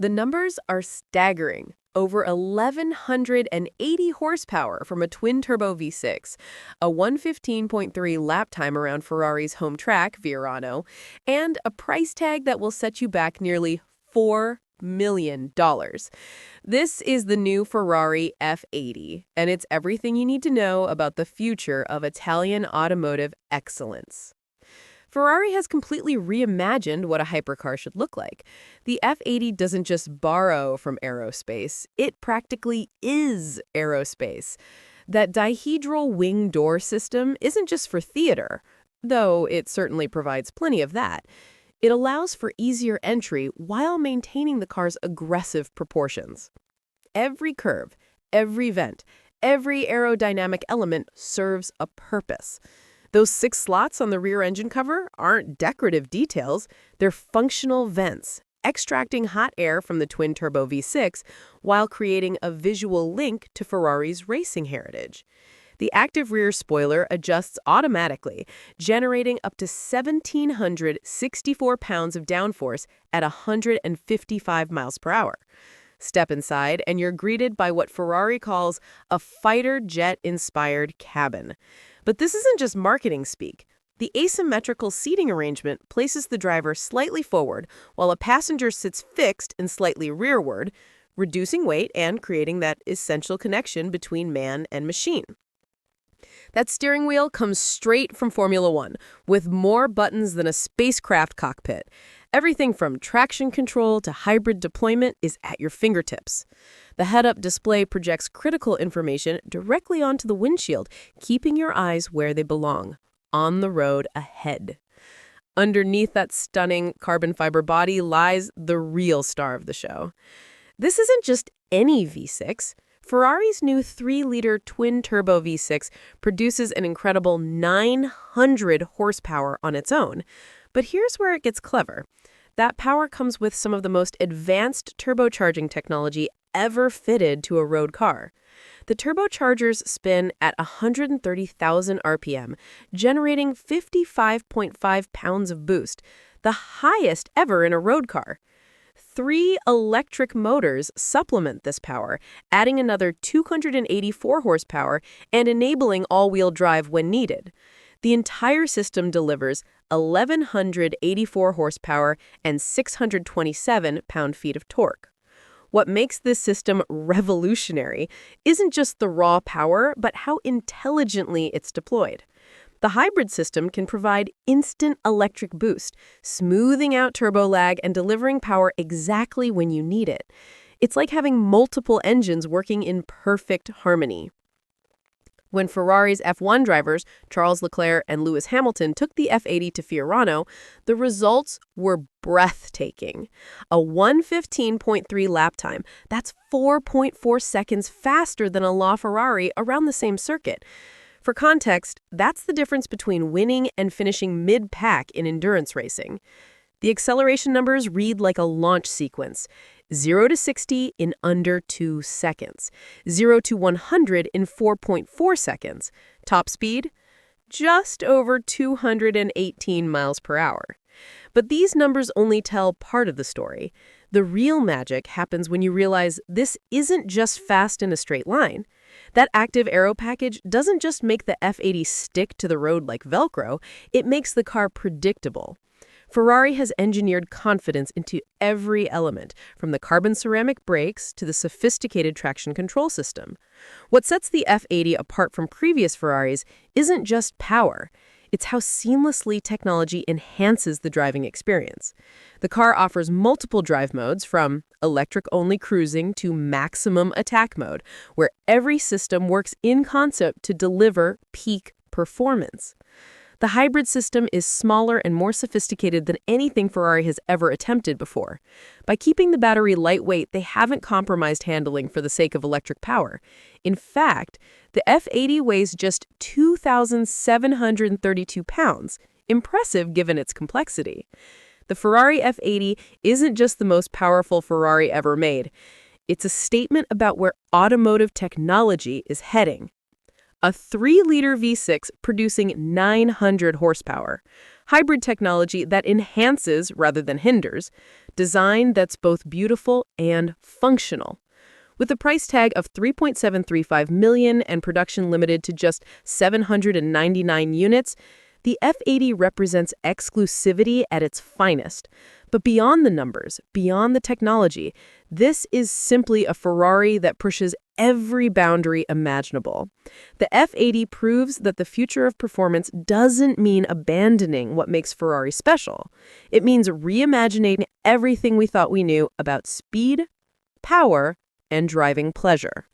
The numbers are staggering. Over 1,180 horsepower from a twin-turbo V6, a 115.3 lap time around Ferrari's home track, Fiorano, and a price tag that will set you back nearly $4 million. This is the new Ferrari F80, and it's everything you need to know about the future of Italian automotive excellence. Ferrari has completely reimagined what a hypercar should look like. The F80 doesn't just borrow from aerospace, it practically is aerospace. That dihedral wing door system isn't just for theater, though it certainly provides plenty of that. It allows for easier entry while maintaining the car's aggressive proportions. Every curve, every vent, every aerodynamic element serves a purpose. Those 6 slots on the rear engine cover aren't decorative details, they're functional vents, extracting hot air from the twin-turbo V6 while creating a visual link to Ferrari's racing heritage. The active rear spoiler adjusts automatically, generating up to 1,764 pounds of downforce at 155 miles per hour. Step inside, and you're greeted by what Ferrari calls a fighter jet-inspired cabin. But this isn't just marketing speak. The asymmetrical seating arrangement places the driver slightly forward, while a passenger sits fixed and slightly rearward, reducing weight and creating that essential connection between man and machine. That steering wheel comes straight from Formula One, with more buttons than a spacecraft cockpit. Everything from traction control to hybrid deployment is at your fingertips. The head-up display projects critical information directly onto the windshield, keeping your eyes where they belong, on the road ahead. Underneath that stunning carbon fiber body lies the real star of the show. This isn't just any V6. Ferrari's new 3-liter twin-turbo V6 produces an incredible 900 horsepower on its own. But here's where it gets clever. That power comes with some of the most advanced turbocharging technology ever fitted to a road car. The turbochargers spin at 130,000 RPM, generating 55.5 pounds of boost, the highest ever in a road car. 3 electric motors supplement this power, adding another 284 horsepower and enabling all-wheel drive when needed. The entire system delivers 1,184 horsepower and 627 pound-feet of torque. What makes this system revolutionary isn't just the raw power, but how intelligently it's deployed. The hybrid system can provide instant electric boost, smoothing out turbo lag and delivering power exactly when you need it. It's like having multiple engines working in perfect harmony. When Ferrari's F1 drivers, Charles Leclerc and Lewis Hamilton, took the F80 to Fiorano, the results were breathtaking. A 115.3 lap time. That's 4.4 seconds faster than a LaFerrari around the same circuit. For context, that's the difference between winning and finishing mid-pack in endurance racing. The acceleration numbers read like a launch sequence. 0 to 60 in under 2 seconds. 0 to 100 in 4.4 seconds. Top speed? Just over 218 miles per hour. But these numbers only tell part of the story. The real magic happens when you realize this isn't just fast in a straight line. That active aero package doesn't just make the F80 stick to the road like Velcro, it makes the car predictable. Ferrari has engineered confidence into every element, from the carbon ceramic brakes to the sophisticated traction control system. What sets the F80 apart from previous Ferraris isn't just power. It's how seamlessly technology enhances the driving experience. The car offers multiple drive modes, from electric-only cruising to maximum attack mode, where every system works in concert to deliver peak performance. The hybrid system is smaller and more sophisticated than anything Ferrari has ever attempted before. By keeping the battery lightweight, they haven't compromised handling for the sake of electric power. In fact, the F80 weighs just 2,732 pounds, impressive given its complexity. The Ferrari F80 isn't just the most powerful Ferrari ever made. It's a statement about where automotive technology is heading. A 3-liter V6 producing 900 horsepower, hybrid technology that enhances rather than hinders, design that's both beautiful and functional. With a price tag of $3.735 million and production limited to just 799 units, the F80 represents exclusivity at its finest. But beyond the numbers, beyond the technology, this is simply a Ferrari that pushes every boundary imaginable. The F80 proves that the future of performance doesn't mean abandoning what makes Ferrari special. It means reimagining everything we thought we knew about speed, power, and driving pleasure.